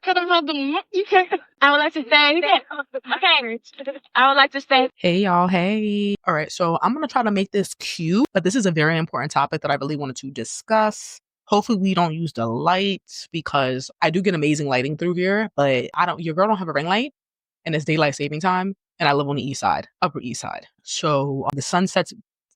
I would like to say, okay, I would like to say, hey y'all, hey. All right, so I'm gonna try to make this cute, but this is a very important topic that I really wanted to discuss. Hopefully we don't use the lights because I do get amazing lighting through here, but your girl don't have a ring light and it's daylight saving time. And I live on the east side, upper east side. So the sun sets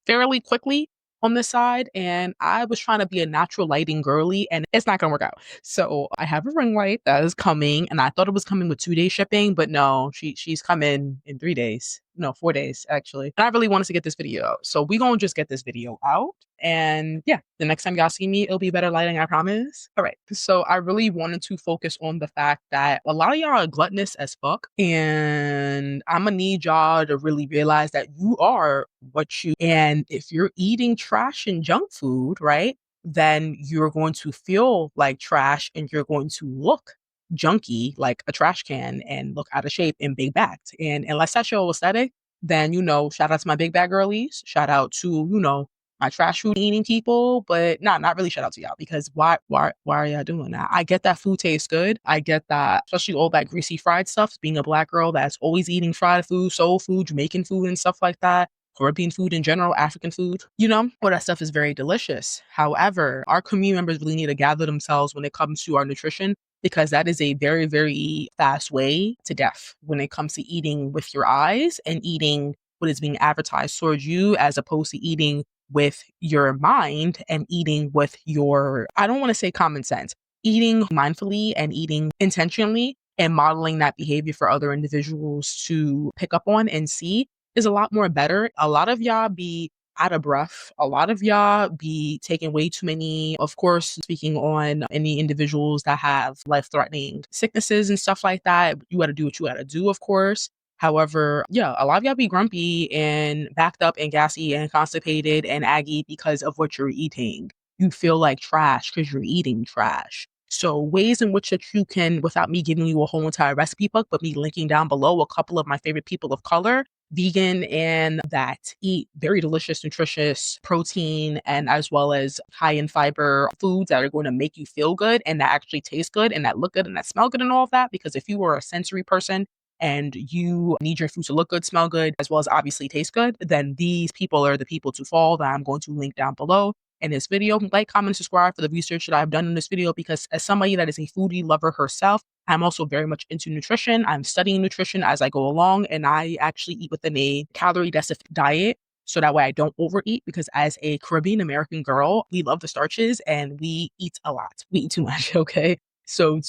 fairly quickly on this side. And I was trying to be a natural lighting girly and it's not going to work out. So I have a ring light that is coming and I thought it was coming with 2 day shipping, but no, she's coming in 3 days. No, 4 days actually. And I really wanted to get this video out. So we going to just get this video out. And yeah, the next time y'all see me, it'll be better lighting, I promise. All right. So I really wanted to focus on the fact that a lot of y'all are gluttonous as fuck. And I'm gonna need y'all to really realize that you are what you, and if you're eating trash and junk food, right, then you're going to feel like trash and you're going to look junky like a trash can and look out of shape and big backed. And unless that's your aesthetic, then, shout out to my big bag girlies. Shout out to, my trash food eating people, but not really shout out to y'all because why are y'all doing that? I get that food tastes good. I get that, especially all that greasy fried stuff. Being a Black girl that's always eating fried food, soul food, Jamaican food and stuff like that. Caribbean food in general, African food, all that stuff is very delicious. However, our community members really need to gather themselves when it comes to our nutrition because that is a very, very fast way to death when it comes to eating with your eyes and eating what is being advertised towards you as opposed to eating with your mind and eating with your, I don't want to say common sense, eating mindfully and eating intentionally and modeling that behavior for other individuals to pick up on and see is a lot more better. A lot of y'all be out of breath. A lot of y'all be taking way too many, of course, speaking on any individuals that have life-threatening sicknesses and stuff like that. You got to do what you got to do, of course. However, yeah, a lot of y'all be grumpy and backed up and gassy and constipated and aggy because of what you're eating. You feel like trash because you're eating trash. So ways in which that you can, without me giving you a whole entire recipe book, but me linking down below a couple of my favorite people of color, vegan and that eat very delicious, nutritious protein and as well as high in fiber foods that are going to make you feel good and that actually taste good and that look good and that smell good and all of that. Because if you are a sensory person, and you need your food to look good, smell good, as well as obviously taste good, then these people are the people to follow that I'm going to link down below in this video. Like, comment, subscribe for the research that I've done in this video because as somebody that is a foodie lover herself, I'm also very much into nutrition. I'm studying nutrition as I go along and I actually eat within a calorie deficit diet so that way I don't overeat because as a Caribbean American girl, we love the starches and we eat a lot. We eat too much, okay? So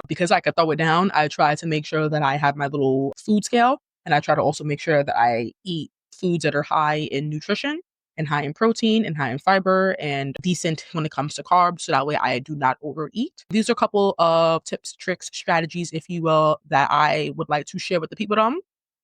because I could throw it down, I try to make sure that I have my little food scale and I try to also make sure that I eat foods that are high in nutrition and high in protein and high in fiber and decent when it comes to carbs. So that way I do not overeat. These are a couple of tips, tricks, strategies, if you will, that I would like to share with the people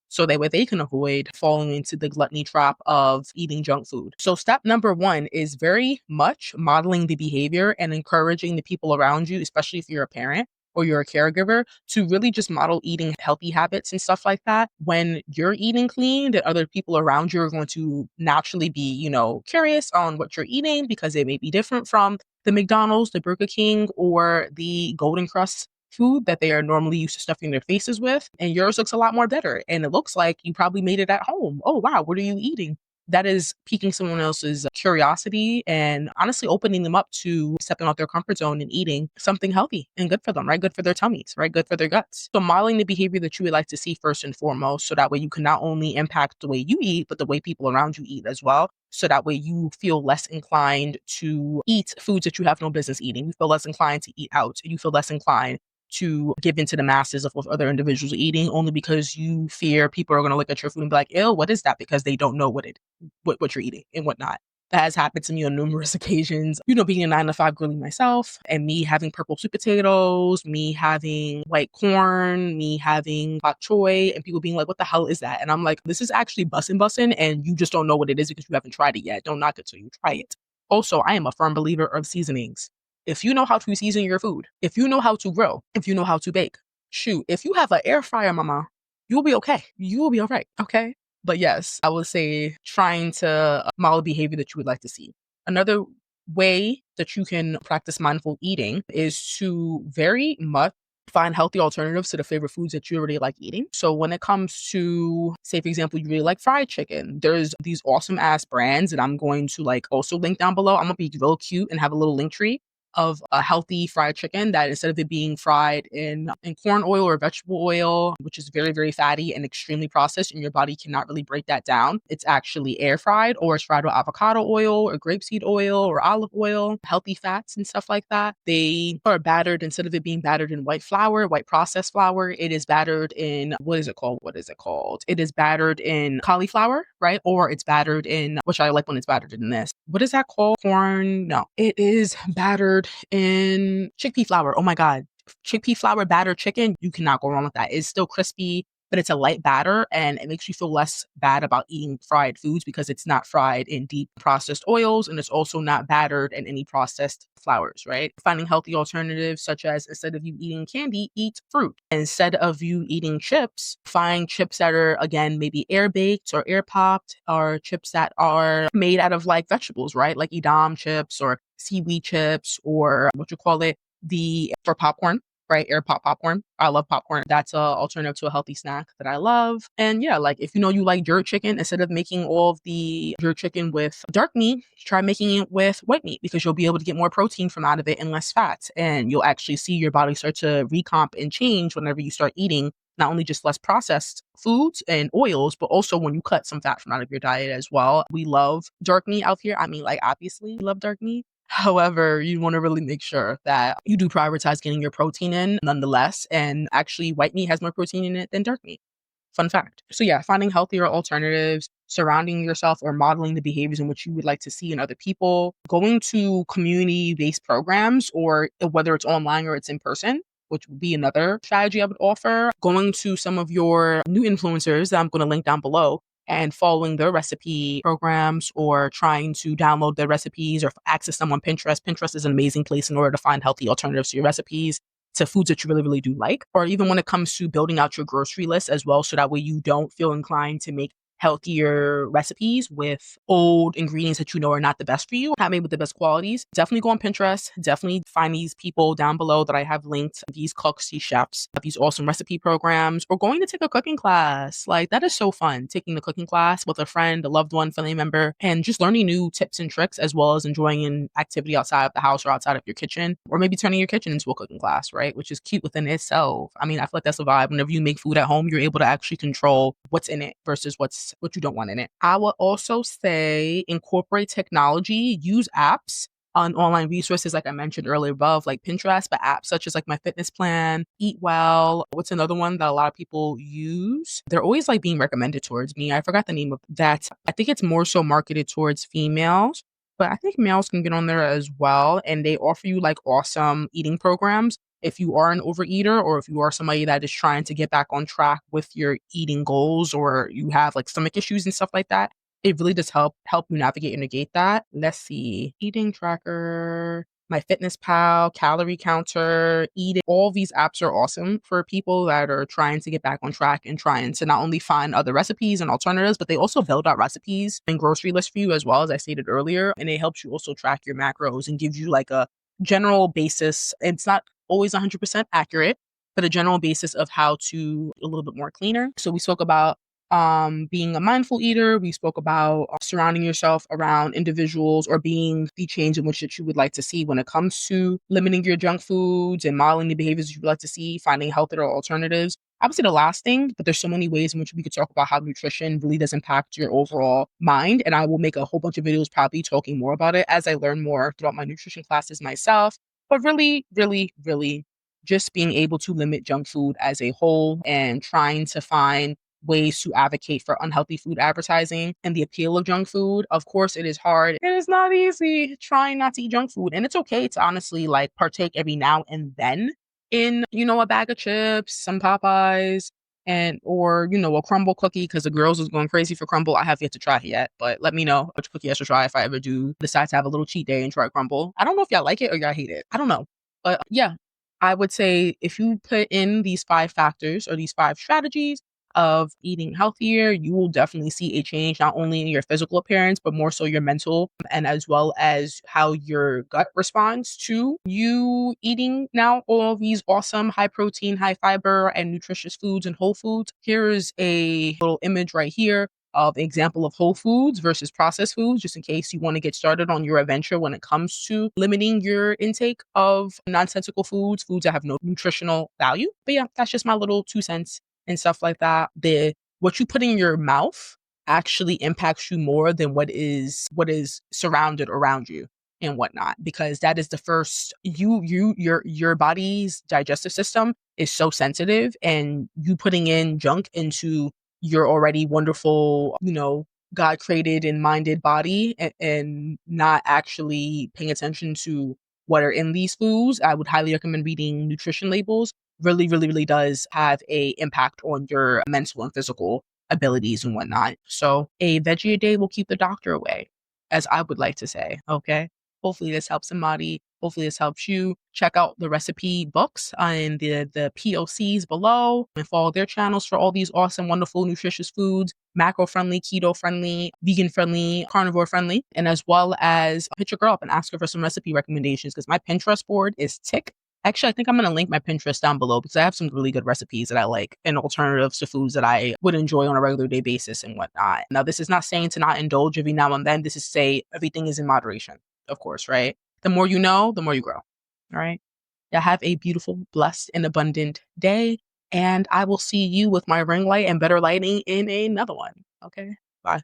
so that way they can avoid falling into the gluttony trap of eating junk food. So step number 1 is very much modeling the behavior and encouraging the people around you, especially if you're a parent or you're a caregiver, to really just model eating healthy habits and stuff like that. When you're eating clean, that other people around you are going to naturally be, curious on what you're eating because it may be different from the McDonald's, the Burger King, or the Golden Crust food that they are normally used to stuffing their faces with. And yours looks a lot more better. And it looks like you probably made it at home. Oh, wow. What are you eating? That is piquing someone else's curiosity and honestly opening them up to stepping out their comfort zone and eating something healthy and good for them, right? Good for their tummies, right? Good for their guts. So modeling the behavior that you would like to see first and foremost, so that way you can not only impact the way you eat, but the way people around you eat as well. So that way you feel less inclined to eat foods that you have no business eating. You feel less inclined to eat out. You feel less inclined to give into the masses of what other individuals are eating only because you fear people are going to look at your food and be like, ew, what is that? Because they don't know what you're eating and whatnot. That has happened to me on numerous occasions. Being a 9-to-5 girly myself and me having purple sweet potatoes, me having white corn, me having bok choy, and people being like, what the hell is that? And I'm like, this is actually bussin' and you just don't know what it is because you haven't tried it yet. Don't knock it till you try it. Also, I am a firm believer of seasonings. If you know how to season your food, if you know how to grill, if you know how to bake, shoot, if you have an air fryer, mama, you'll be okay. You will be all right, okay? But yes, I would say trying to model behavior that you would like to see. Another way that you can practice mindful eating is to very much find healthy alternatives to the favorite foods that you already like eating. So when it comes to, say, for example, you really like fried chicken, there's these awesome ass brands that I'm going to like also link down below. I'm gonna be real cute and have a little link tree of a healthy fried chicken that instead of it being fried in corn oil or vegetable oil, which is very, very fatty and extremely processed, and your body cannot really break that down, it's actually air fried or it's fried with avocado oil or grapeseed oil or olive oil, healthy fats and stuff like that. They are battered, instead of it being battered in white flour, white processed flour, it is battered in, what is it called? It is battered in cauliflower, right? Or it's battered in, which I like when it's battered in this. What is that called? Corn? No, it is battered in chickpea flour. Oh my God. Chickpea flour battered chicken. You cannot go wrong with that. It's still crispy, but it's a light batter and it makes you feel less bad about eating fried foods because it's not fried in deep processed oils and it's also not battered in any processed flours, right? Finding healthy alternatives such as instead of you eating candy, eat fruit. Instead of you eating chips, find chips that are, again, maybe air baked or air popped, or chips that are made out of like vegetables, right? Like Edam chips or seaweed chips or for popcorn, right? Air pop popcorn. I love popcorn. That's a alternative to a healthy snack that I love. And yeah, like if you know you like jerk chicken, instead of making all of the jerk chicken with dark meat, try making it with white meat because you'll be able to get more protein from out of it and less fat. And you'll actually see your body start to recomp and change whenever you start eating not only just less processed foods and oils, but also when you cut some fat from out of your diet as well. We love dark meat out here. I mean, like obviously we love dark meat. However, you want to really make sure that you do prioritize getting your protein in nonetheless. And actually, white meat has more protein in it than dark meat. Fun fact. So yeah, finding healthier alternatives, surrounding yourself or modeling the behaviors in which you would like to see in other people, going to community-based programs, or whether it's online or it's in person, which would be another strategy I would offer. Going to some of your new influencers that I'm going to link down below and following their recipe programs or trying to download their recipes or access them on Pinterest. Pinterest is an amazing place in order to find healthy alternatives to your recipes, to foods that you really, really do like, or even when it comes to building out your grocery list as well. So that way you don't feel inclined to make healthier recipes with old ingredients that you know are not the best for you, not made with the best qualities. Definitely go on Pinterest. Definitely find these people down below that I have linked, these cooks, these chefs, these awesome recipe programs, or going to take a cooking class. Like that is so fun, taking the cooking class with a friend, a loved one, family member, and just learning new tips and tricks as well as enjoying an activity outside of the house or outside of your kitchen, or maybe turning your kitchen into a cooking class, right? Which is cute within itself. I mean, I feel like that's a vibe. Whenever you make food at home, you're able to actually control what's in it versus what you don't want in it. I would also say incorporate technology, use apps on online resources like I mentioned earlier above, like Pinterest, but apps such as like My Fitness Plan, Eat Well. What's another one that a lot of people use? They're always like being recommended towards me. I forgot the name of that. I think it's more so marketed towards females, but I think males can get on there as well. And they offer you like awesome eating programs if you are an overeater or if you are somebody that is trying to get back on track with your eating goals or you have like stomach issues and stuff like that. It really does help you navigate and negate that. Let's see. Eating tracker, My Fitness Pal, calorie counter, eat it. All these apps are awesome for people that are trying to get back on track and trying to not only find other recipes and alternatives, but they also build out recipes and grocery lists for you as well, as I stated earlier. And it helps you also track your macros and gives you like a general basis. It's not always 100% accurate, but a general basis of how to a little bit more cleaner. So we spoke about being a mindful eater. We spoke about surrounding yourself around individuals or being the change in which that you would like to see when it comes to limiting your junk foods and modeling the behaviors you would like to see, finding healthier alternatives. I would say the last thing, but there's so many ways in which we could talk about how nutrition really does impact your overall mind. And I will make a whole bunch of videos probably talking more about it as I learn more throughout my nutrition classes myself. But really, really, really just being able to limit junk food as a whole and trying to find ways to advocate for unhealthy food advertising and the appeal of junk food. Of course, it is hard. It is not easy trying not to eat junk food. And it's okay to honestly like partake every now and then in, a bag of chips, some Popeyes, and or, a crumble cookie because the girls is going crazy for crumble. I have yet to try it yet, but let me know which cookie I should try if I ever do decide to have a little cheat day and try crumble. I don't know if y'all like it or y'all hate it. I don't know. But yeah, I would say if you put in these 5 factors or these 5 strategies, of eating healthier, you will definitely see a change not only in your physical appearance, but more so your mental and as well as how your gut responds to you eating now all of these awesome high protein, high fiber, and nutritious foods and whole foods. Here is a little image right here of example of whole foods versus processed foods, just in case you want to get started on your adventure when it comes to limiting your intake of nonsensical foods, foods that have no nutritional value. But yeah, that's just my little 2 cents and stuff like that. The what you put in your mouth actually impacts you more than what is surrounded around you and whatnot, because that is the first your body's digestive system is so sensitive, and you putting in junk into your already wonderful, God created and minded body, and not actually paying attention to what are in these foods. I would highly recommend reading nutrition labels. Really, really, really does have a impact on your mental and physical abilities and whatnot. So a veggie a day will keep the doctor away, as I would like to say. Okay. Hopefully this helps somebody. Hopefully this helps you. Check out the recipe books and the POCs below, and follow their channels for all these awesome, wonderful, nutritious foods, macro friendly, keto friendly, vegan friendly, carnivore friendly, and as well as hit your girl up and ask her for some recipe recommendations, because my Pinterest board is tick. Actually, I think I'm going to link my Pinterest down below because I have some really good recipes that I like and alternatives to foods that I would enjoy on a regular day basis and whatnot. Now, this is not saying to not indulge every now and then. This is say everything is in moderation, of course, right? The more you know, the more you grow. All right. Yeah, have a beautiful, blessed, and abundant day. And I will see you with my ring light and better lighting in another one. Okay.